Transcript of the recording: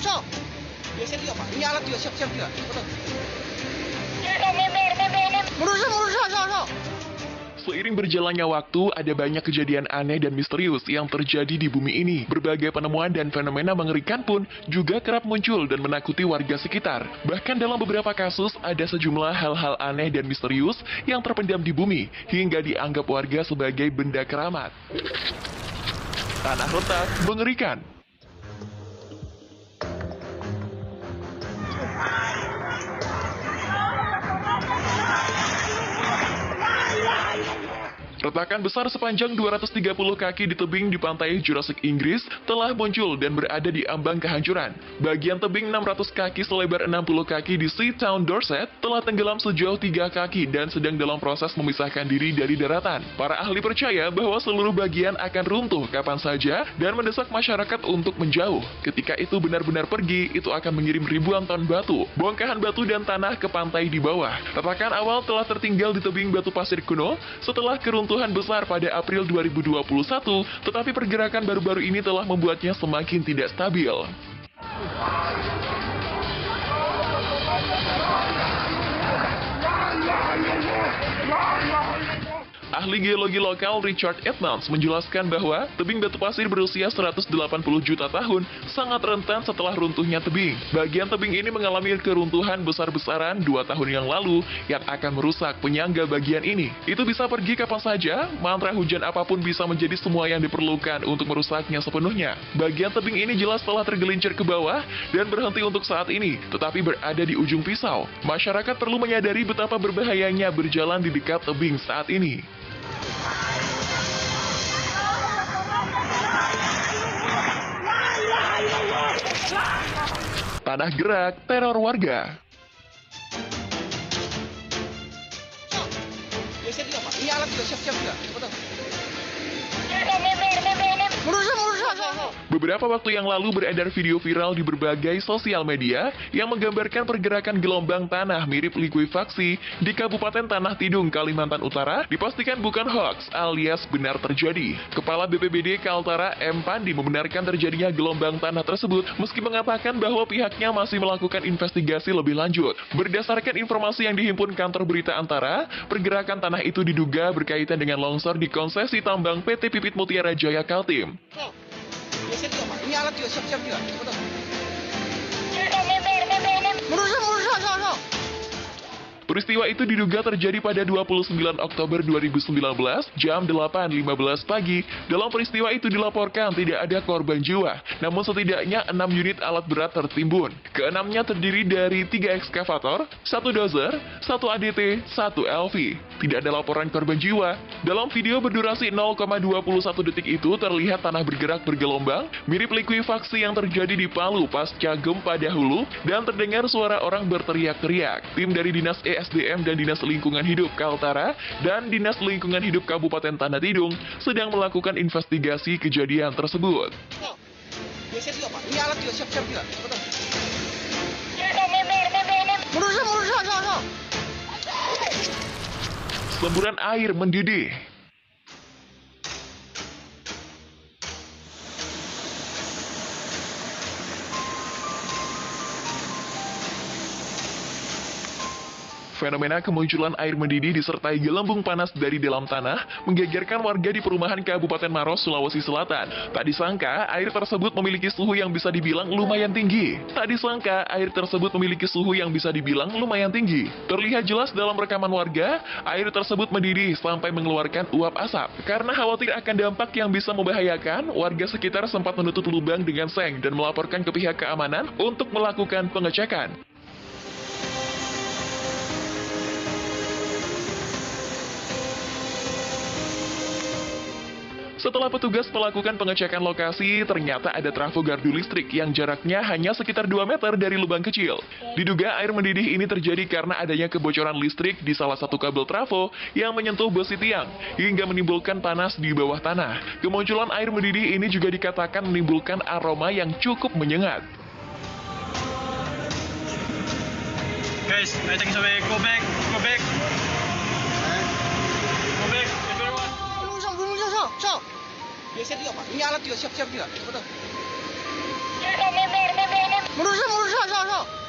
Sok. Biasa juga Pak. Ini alat juga siap-siap juga. Betul. Mundur, sok. Seiring berjalannya waktu, ada banyak kejadian aneh dan misterius yang terjadi di bumi ini. Berbagai penemuan dan fenomena mengerikan pun juga kerap muncul dan menakuti warga sekitar. Bahkan dalam beberapa kasus, ada sejumlah hal-hal aneh dan misterius yang terpendam di bumi, hingga dianggap warga sebagai benda keramat. Tanah retak mengerikan. Retakan besar sepanjang 230 kaki di tebing di pantai Jurassic Inggris telah muncul dan berada di ambang kehancuran. Bagian tebing 600 kaki selebar 60 kaki di Seatown, Dorset telah tenggelam sejauh 3 kaki dan sedang dalam proses memisahkan diri dari daratan. Para ahli percaya bahwa seluruh bagian akan runtuh kapan saja dan mendesak masyarakat untuk menjauh. Ketika itu benar-benar pergi, itu akan mengirim ribuan ton batu, bongkahan batu dan tanah ke pantai di bawah. Retakan awal telah tertinggal di tebing batu pasir kuno setelah keruntuhan besar pada April 2021, tetapi pergerakan baru-baru ini telah membuatnya semakin tidak stabil. Ahli geologi lokal Richard Edmonds menjelaskan bahwa tebing batu pasir berusia 180 juta tahun sangat rentan setelah runtuhnya tebing. Bagian tebing ini mengalami keruntuhan besar-besaran 2 tahun yang lalu yang akan merusak penyangga bagian ini. Itu bisa pergi kapan saja, mantra hujan apapun bisa menjadi semua yang diperlukan untuk merusaknya sepenuhnya. Bagian tebing ini jelas telah tergelincir ke bawah dan berhenti untuk saat ini, tetapi berada di ujung pisau. Masyarakat perlu menyadari betapa berbahayanya berjalan di dekat tebing saat ini. Tanah gerak, teror warga. Sok. Biasa juga Pak. Ini alat juga siap-siap juga. Betul. Mundur, sok. Beberapa waktu yang lalu beredar video viral di berbagai sosial media yang menggambarkan pergerakan gelombang tanah mirip likuifaksi di Kabupaten Tanah Tidung, Kalimantan Utara, dipastikan bukan hoax alias benar terjadi. Kepala BPBD Kaltara M. Pandi membenarkan terjadinya gelombang tanah tersebut meski mengatakan bahwa pihaknya masih melakukan investigasi lebih lanjut. Berdasarkan informasi yang dihimpun kantor berita Antara, pergerakan tanah itu diduga berkaitan dengan longsor di konsesi tambang PT Pipit Mutiara Jaya Kaltim. Sok. Biasa juga Pak. Ini alat juga siap-siap juga. Betul. Mundur, sok. Peristiwa itu diduga terjadi pada 29 Oktober 2019 jam 8.15 pagi. Dalam peristiwa itu dilaporkan tidak ada korban jiwa, namun setidaknya 6 unit alat berat tertimbun. Keenamnya terdiri dari 3 ekskavator, 1 dozer, 1 ADT, 1 LV. Tidak ada laporan korban jiwa. Dalam video berdurasi 0,21 detik itu terlihat tanah bergerak bergelombang, mirip likuifaksi yang terjadi di Palu pasca gempa dahulu, dan terdengar suara orang berteriak-teriak. Tim dari Dinas ESDM dan Dinas Lingkungan Hidup Kaltara dan Dinas Lingkungan Hidup Kabupaten Tanah Tidung sedang melakukan investigasi kejadian tersebut. Sok. Biasa juga Pak. Ini alat juga siap-siap juga. Betul. Mundur, sok. Semburan air mendidih. Fenomena kemunculan air mendidih disertai gelembung panas dari dalam tanah menggegerkan warga di perumahan Kabupaten Maros, Sulawesi Selatan. Tak disangka, air tersebut memiliki suhu yang bisa dibilang lumayan tinggi. Terlihat jelas dalam rekaman warga, air tersebut mendidih sampai mengeluarkan uap asap. Karena khawatir akan dampak yang bisa membahayakan, warga sekitar sempat menutup lubang dengan seng dan melaporkan ke pihak keamanan untuk melakukan pengecekan. Setelah petugas melakukan pengecekan lokasi, ternyata ada trafo gardu listrik yang jaraknya hanya sekitar 2 meter dari lubang kecil. Diduga air mendidih ini terjadi karena adanya kebocoran listrik di salah satu kabel trafo yang menyentuh besi tiang, hingga menimbulkan panas di bawah tanah. Kemunculan air mendidih ini juga dikatakan menimbulkan aroma yang cukup menyengat. Guys, I think so. Go back. Everyone. Mundur, sok. Biasa juga Pak. Ini alat juga siap-siap juga. Betul. Mundur, mundur, so.